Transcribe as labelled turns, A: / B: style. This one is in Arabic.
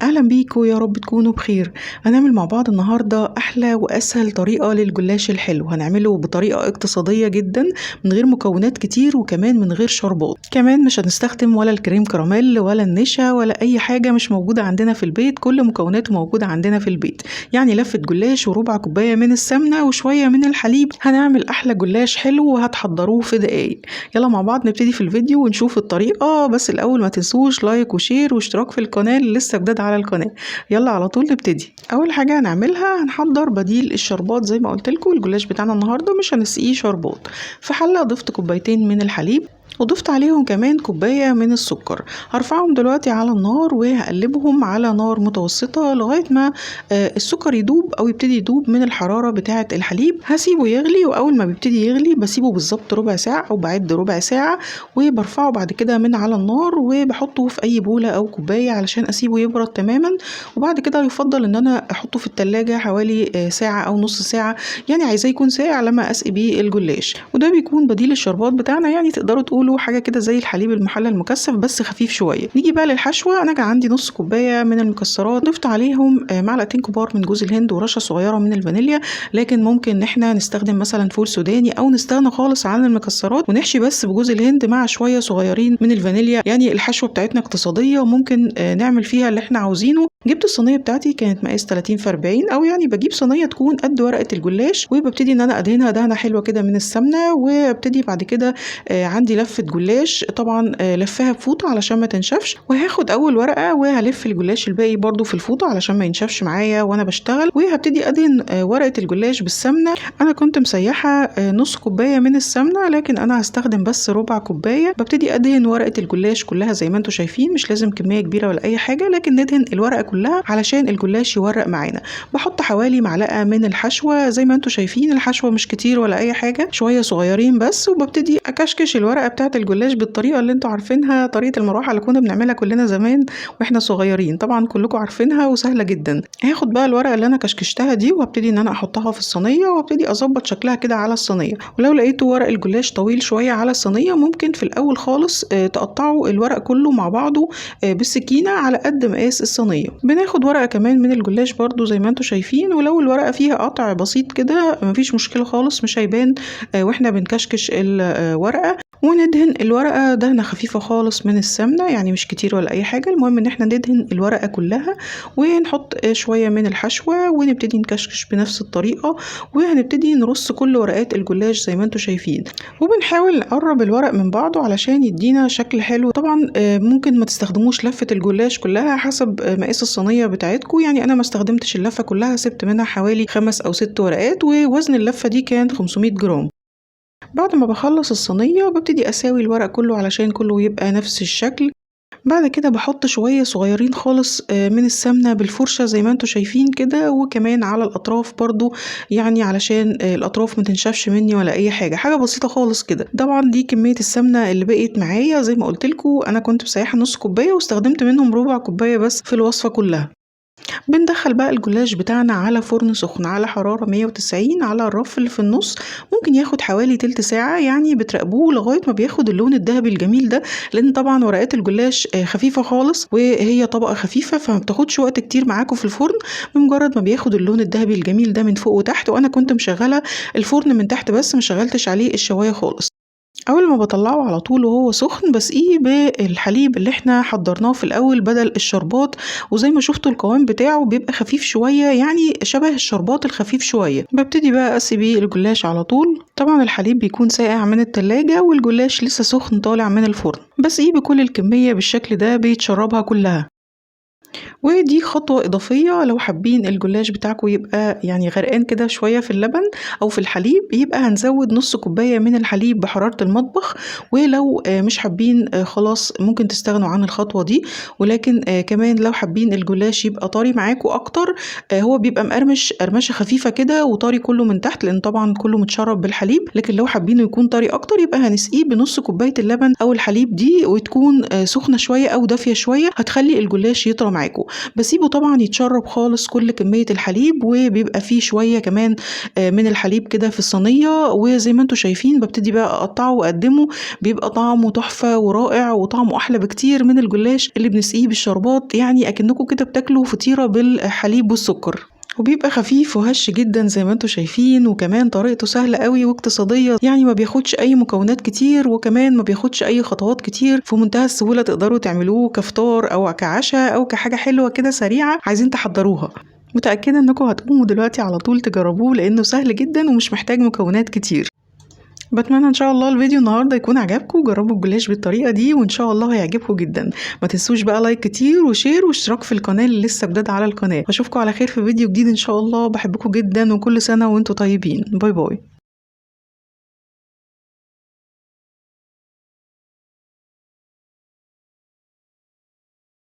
A: أهلا بيكم، يا رب تكونوا بخير. هنعمل مع بعض النهاردة أحلى وأسهل طريقة للجلاش الحلو. هنعمله بطريقة اقتصادية جدا من غير مكونات كتير وكمان من غير شربات. كمان مش هنستخدم ولا الكريم كراميل ولا النشا ولا أي حاجة مش موجودة عندنا في البيت، كل مكوناته موجودة عندنا في البيت. يعني لفة جلاش وربع كوباية من السمنة وشوية من الحليب. هنعمل أحلى جلاش حلو وهتحضروه في دقايق. يلا مع بعض نبتدي في الفيديو ونشوف الطريقة، بس الأول ما تنسوش لايك وشير واشتراك في القناة اللي لسه جداد على القناة. يلا على طول نبتدي. اول حاجه هنعملها هنحضر بديل الشربات. زي ما قلت لكم الجلاش بتاعنا النهارده مش هنسقيه شربات. في حله ضفت كوبايتين من الحليب وضفت عليهم كمان كوباية من السكر. هرفعهم دلوقتي على النار وهقلبهم على نار متوسطة لغاية ما السكر يدوب أو يبتدي يدوب من الحرارة بتاعة الحليب. هسيبه يغلي، وأول ما بيبتدي يغلي بسيبه بالظبط ربع ساعة أو بعد ربع ساعة، وبرفعه بعد كده من على النار وبحطه في أي بولة أو كوباية علشان أسيبه يبرد تماما. وبعد كده يفضل إن أنا أحطه في التلاجة حوالي ساعة أو نص ساعة، يعني عايزاه يكون ساقع لما أسقي بيه الجلاش. وده بيكون بديل الشربات بتاعنا، يعني تقدروا تقولوا حاجه كده زي الحليب المحلى المكثف بس خفيف شويه. نيجي بقى للحشوه. انا كان عندي نص كوبايه من المكسرات، ضفت عليهم معلقتين كبار من جوز الهند ورشه صغيره من الفانيليا، لكن ممكن ان احنا نستخدم مثلا فول سوداني او نستغنى خالص عن المكسرات ونحشي بس بجوز الهند مع شويه صغيرين من الفانيليا. يعني الحشوه بتاعتنا اقتصاديه وممكن نعمل فيها اللي احنا عاوزينه. جبت الصينيه بتاعتي كانت مقاس 30 في 40، او يعني بجيب صينيه تكون قد ورقه الجلاش، وببتدي ان انا ادهنها دهنه حلوه كده من السمنه. وابتدي بعد كده عندي لفه جلاش، طبعا لفها بفوطه علشان ما تنشفش، وهاخد اول ورقه وهلف الجلاش الباقي برضو في الفوطه علشان ما ينشفش معايا وانا بشتغل. وهبتدي ادهن ورقه الجلاش بالسمنه. انا كنت مسيحه نص كوبايه من السمنه، لكن انا هستخدم بس ربع كوبايه. ببتدي ادهن ورقه الجلاش كلها زي ما انتم شايفين، مش لازم كميه كبيره ولا اي حاجه، لكن ندهن الورقه كلها علشان الجلاش يورق معانا. بحط حوالي معلقه من الحشوه زي ما انتم شايفين، الحشوه مش كتير ولا اي حاجه، شويه صغيرين بس. وببتدي اكشكش الورقه بتاعه الجلاش بالطريقه اللي انتوا عارفينها، طريقه المروحه اللي كنا بنعملها كلنا زمان واحنا صغيرين، طبعا كلكم عارفينها وسهله جدا. هاخد بقى الورقه اللي انا كشكشتها دي وابتدي ان انا احطها في الصينيه، وابتدي اظبط شكلها كده على الصينيه. ولو لقيتوا ورق الجلاش طويل شويه على الصينيه، ممكن في الاول خالص تقطعوا الورق كله مع بعضه بالسكينه على قد مقاس الصينيه. بناخد ورقه كمان من الجلاش برضو زي ما انتوا شايفين، ولو الورقه فيها قطع بسيط كده مفيش مشكله خالص، مش هيبان واحنا بنكشكش الورقه. وندهن الورقة دهنة خفيفة خالص من السمنة، يعني مش كتير ولا أي حاجة، المهم إن احنا ندهن الورقة كلها ونحط شوية من الحشوة ونبتدي نكشكش بنفس الطريقة. وهنبتدي نرص كل ورقات الجلاش زي ما انتوا شايفين، وبنحاول نقرب الورق من بعضه علشان يدينا شكل حلو. طبعا ممكن ما تستخدموش لفة الجلاش كلها، حسب مقاس الصينية بتاعتكم. يعني أنا ما استخدمتش اللفة كلها، سبت منها حوالي 5 أو 6 ورقات، ووزن اللفة دي كان 500 جرام. بعد ما بخلص الصينية ببتدي أساوي الورق كله علشان كله يبقى نفس الشكل. بعد كده بحط شوية صغيرين خالص من السمنة بالفرشة زي ما انتوا شايفين كده، وكمان على الأطراف برضو، يعني علشان الأطراف ما تنشفش مني ولا أي حاجة، حاجة بسيطة خالص كده. طبعا دي كمية السمنة اللي بقيت معايا. زي ما قلت لكم أنا كنت مسيحة نص كوباية واستخدمت منهم ربع كوباية بس في الوصفة كلها. بندخل بقى الجلاش بتاعنا على فرن سخن على حرارة 190 على الرف اللي في النص. ممكن ياخد حوالي تلت ساعة، يعني بتراقبوه لغاية ما بياخد اللون الذهبي الجميل ده، لأن طبعا ورقات الجلاش خفيفة خالص وهي طبقة خفيفة، فما بتاخدش وقت كتير معاكم في الفرن. بمجرد ما بياخد اللون الذهبي الجميل ده من فوق وتحت، وأنا كنت مشغلة الفرن من تحت بس مشغلتش عليه الشواية خالص. اول ما بطلعه على طول وهو سخن بسقيه بالحليب اللي احنا حضرناه في الاول بدل الشربات. وزي ما شفتوا القوام بتاعه بيبقى خفيف شويه، يعني شبه الشربات الخفيف شويه. ببتدي بقى اسقي بيه الجلاش على طول. طبعا الحليب بيكون ساقع من التلاجة والجلاش لسه سخن طالع من الفرن. بسقيه بكل الكميه بالشكل ده بيتشربها كلها. ودي خطوة إضافية، لو حابين الجلاش بتاعكم يبقى يعني غرقان كده شوية في اللبن أو في الحليب، يبقى هنزود نص كوباية من الحليب بحرارة المطبخ. ولو مش حابين خلاص ممكن تستغنوا عن الخطوة دي. ولكن كمان لو حابين الجلاش يبقى طري معاكم أكتر، هو بيبقى مقرمش قرمشة خفيفة كده وطري كله من تحت، لأن طبعا كله متشرب بالحليب. لكن لو حابينه يكون طري أكتر يبقى هنسقيه بنص كوباية اللبن أو الحليب دي، وتكون سخنة شوية أو دافية شوية، هتخلي الجلاش يطرى معاكم. معاكم. بسيبه طبعا يتشرب خالص كل كمية الحليب، وبيبقى فيه شوية كمان من الحليب كده في الصينية، وزي ما انتوا شايفين ببتدي بقى اقطعه واقدمه. بيبقى طعمه تحفة ورائع، وطعمه احلى بكتير من الجلاش اللي بنسقيه بالشربات، يعني اكنكم كده بتاكلوا فطيرة بالحليب والسكر. وبيبقى خفيف وهش جدا زي ما انتوا شايفين، وكمان طريقته سهلة قوي واقتصادية، يعني ما بياخدش اي مكونات كتير، وكمان ما بياخدش اي خطوات كتير، في منتهى السهولة تقدروا تعملوه كفطار او كعشاء او كحاجة حلوة كده سريعة عايزين تحضروها. متأكدة انكم هتقوموا دلوقتي على طول تجربوه، لانه سهل جدا ومش محتاج مكونات كتير. بتمنى ان شاء الله الفيديو النهارده يكون عجبكم. جربوا الجلاش بالطريقه دي وان شاء الله هيعجبكم جدا. ما تنسوش بقى لايك كتير وشير واشتراك في القناه اللي لسه جداد على القناه. اشوفكم على خير في فيديو جديد ان شاء الله. بحبكم جدا وكل سنه وانتم طيبين. باي باي.